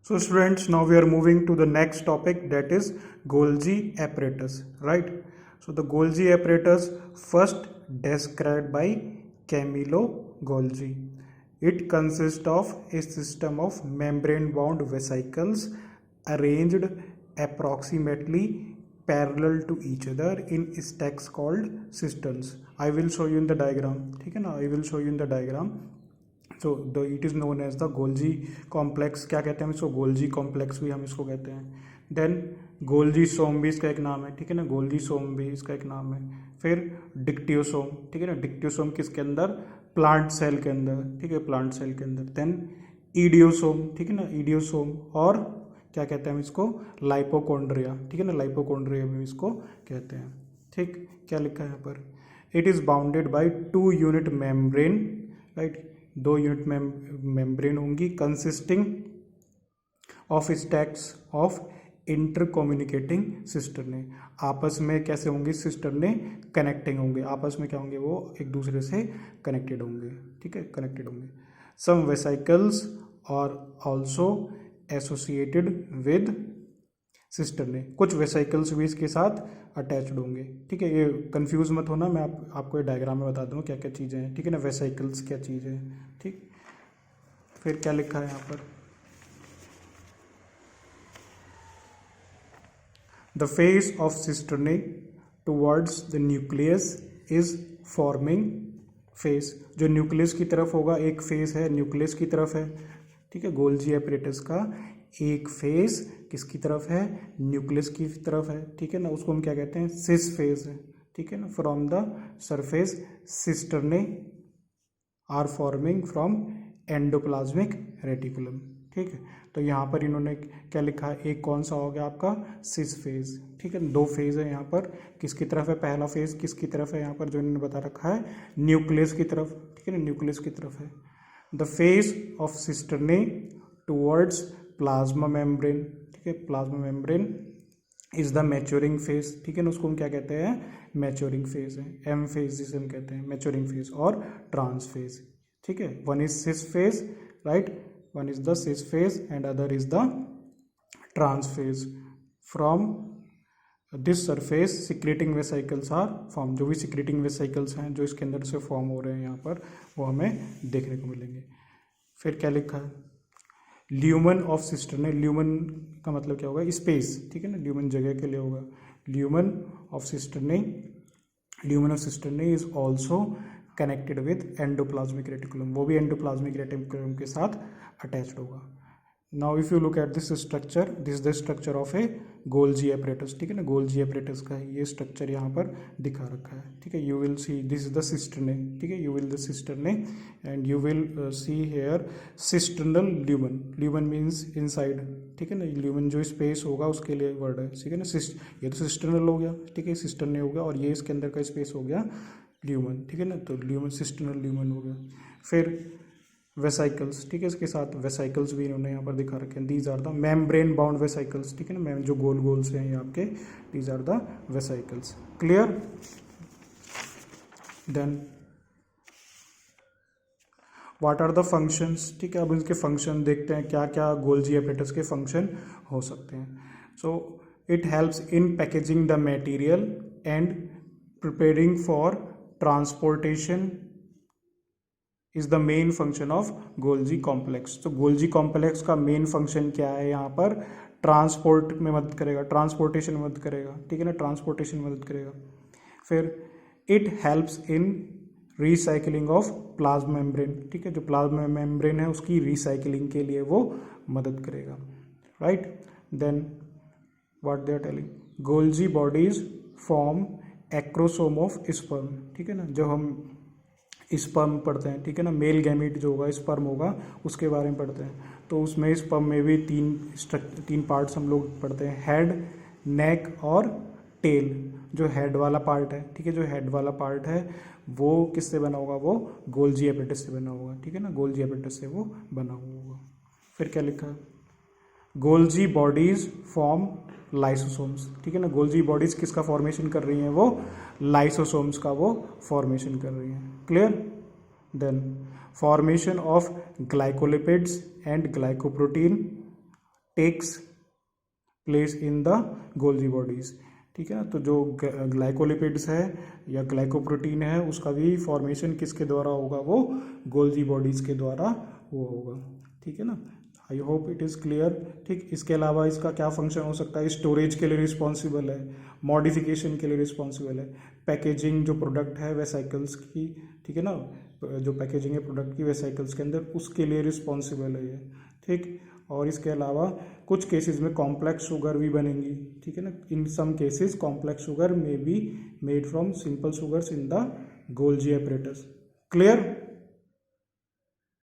So students, now we are moving to the next topic, that is Golgi apparatus, right? So the Golgi apparatus first described by Camillo Golgi. It consists of a system of membrane-bound vesicles arranged approximately parallel to each other in stacks called cisterns. I will show you in the diagram. ठीक है ना? I will show you in the diagram. So it is known as the Golgi complex. क्या कहते हैं हम इसको? Golgi complex भी हम इसको कहते हैं. देन गोल्जी सोम भी इसका एक नाम है. ठीक है ना? गोल्जी सोम भी इसका एक नाम है. फिर डिक्टियोसोम. ठीक है ना? डिक्टियोसोम किसके अंदर? प्लांट सेल के अंदर. ठीक है, प्लांट सेल के अंदर. देन ईडियोसोम. ठीक है ना? ईडियोसोम. और क्या कहते हैं हम इसको? लाइपोकोन्ड्रिया. ठीक है ना? लाइपोकोन्ड्रिया भी इसको कहते हैं. ठीक, क्या लिखा है यहाँ पर? It is bounded by 2 unit membrane, right? 2 unit membrane होंगी consisting of stacks of intercommunicating cisternae. आपस में कैसे होंगे? सिस्टरने कनेक्टिंग होंगे. आपस में क्या होंगे? वो एक दूसरे से कनेक्टेड होंगे. ठीक है, कनेक्टेड होंगे. सम वेसिकल्स और ऑल्सो एसोसिएटेड विद सिस्टरने. कुछ वेसिकल्स भी इसके साथ अटैच्ड होंगे. ठीक है, ये कंफ्यूज मत होना, मैं आपको ये डायग्राम में बता दूंगा क्या क्या चीज़ें हैं. ठीक है ना? वेसिकल्स क्या चीज़ है. ठीक, फिर क्या लिखा है यहाँ पर? The face of cisternae towards the nucleus is forming face. जो न्यूक्लियस की तरफ होगा एक फेस है, न्यूक्लियस की तरफ है. ठीक है, गोल्जी एपरेटस का एक फेस किसकी तरफ है? न्यूक्लियस की तरफ है. ठीक है ना? उसको हम क्या कहते हैं? सिस फेस है. ठीक है ना? From the surface cisternae are forming from endoplasmic reticulum. ठीक है, तो यहाँ पर इन्होंने क्या लिखा है? एक कौन सा हो गया आपका? सिस फेज. ठीक है, 2 फेज है यहाँ पर. किसकी तरफ है? पहला फेज किसकी तरफ है यहाँ पर जो इन्होंने बता रखा है? न्यूक्लियस की तरफ. ठीक है ना? न्यूक्लियस की तरफ है. The face of cisternae towards plasma membrane. ठीक है, plasma membrane is the maturing phase. ठीक है ना? उसको हम क्या कहते हैं? मैच्योरिंग फेज है. एम फेज जिसे हम कहते हैं, मैच्योरिंग फेज और ट्रांस फेज. ठीक है, one is cis phase, right? One is the cis phase and other is the trans phase. From this surface secreting vesicles are form. जो भी सिक्रेटिंग वेसिकल्स हैं जो इसके अंदर से फॉर्म हो रहे हैं यहाँ पर, वो हमें देखने को मिलेंगे. फिर क्या लिखा है? Lumen of सिस्टरने. ल्यूमन का मतलब क्या होगा? स्पेस. ठीक है ना? ल्यूमन जगह के लिए होगा. Lumen of सिस्टरने, lumen of सिस्टरने is also connected with endoplasmic reticulum. वो भी एंडोप्लाज्मिक रेटिकुलम के साथ अटैच्ड होगा. Now if you look at this structure, this the structure of A Golgi apparatus. ठीक है ना? गोल्जी एपरेटस का ये स्ट्रक्चर यहाँ पर दिखा रखा है. ठीक है, you will see this is the cisternae. ठीक है, you will the cisternae and you will see here cisternal lumen. Lumen means inside. ठीक है ना? ल्यूमन जो स्पेस होगा उसके लिए वर्ड है. ठीक है ना? ये तो सिस्टर्नल हो गया. ठीक है, सिस्टरने हो गया और ये इसके अंदर का स्पेस हो गया ल्यूमन. ठीक है ना? तो ल्यूमन, सिस्टर्नल ल्यूमन हो गया. फिर वेसिकल्स. ठीक है, इसके साथ वेसिकल्स भी इन्होंने यहाँ पर दिखा रखे हैं. These are the membrane bound vesicles. ठीक है ना? जो गोल गोल से हैं ये आपके, these are the vesicles. Clear? Then what are the functions. ठीक है, अब इनके फंक्शन देखते हैं क्या क्या गोल्जी एपरेटस के फंक्शन हो सकते हैं. So it helps in packaging the material and preparing for transportation is the main function of Golgi complex. तो गोल्जी कॉम्प्लेक्स का मेन फंक्शन क्या है यहाँ पर? ट्रांसपोर्ट में मदद करेगा, ट्रांसपोर्टेशन में मदद करेगा. ठीक है ना? ट्रांसपोर्टेशन में मदद करेगा. फिर it helps in recycling of plasma membrane. ठीक है, जो प्लाज्मा मेम्ब्रेन है उसकी रिसाइकलिंग के लिए वो मदद करेगा, right? Then what they are telling, Golgi bodies form acrosome of sperm. ठीक है ना? जब हम स्पर्म पढ़ते हैं, ठीक है ना? मेल गैमीट जो होगा, स्पर्म होगा, उसके बारे में पढ़ते हैं. तो उसमें स्पर्म में भी तीन पार्ट्स हम लोग पढ़ते हैं, हेड, नेक और टेल. जो हेड वाला पार्ट है, ठीक है, जो हेड वाला पार्ट है वो किससे बना होगा? वो गोल्जी एपरेटस से बना होगा. ठीक है ना? गोल्जी एपरेटस से वो बना हुआ होगा. फिर क्या लिखा है? Golgi bodies form lysosomes. ठीक है ना? गोल्जी बॉडीज किसका फॉर्मेशन कर रही हैं? वो लाइसोसोम्स का वो फॉर्मेशन कर रही हैं. Clear? Then formation of glycolipids and glycoprotein takes place in the Golgi bodies, ठीक है ना। तो जो ग्लाइकोलिपिड्स है या ग्लाइकोप्रोटीन है उसका भी फॉर्मेशन किसके द्वारा होगा, वो गोल्जी बॉडीज के द्वारा वो होगा, ठीक है ना। I hope it is clear. ठीक, इसके अलावा इसका क्या फंक्शन हो सकता है, स्टोरेज के लिए रिस्पॉन्सिबल है, मॉडिफिकेशन के लिए रिस्पॉन्सिबल है, पैकेजिंग जो प्रोडक्ट है वेसाइकल्स की, ठीक है ना, जो पैकेजिंग है प्रोडक्ट की वेसाइकल्स के अंदर उसके लिए रिस्पॉन्सिबल है ये, ठीक। और इसके अलावा कुछ केसेस में कॉम्प्लेक्स शुगर भी बनेंगी, ठीक है ना। In some cases complex sugar may be made from simple sugars in the Golgi apparatus. Clear.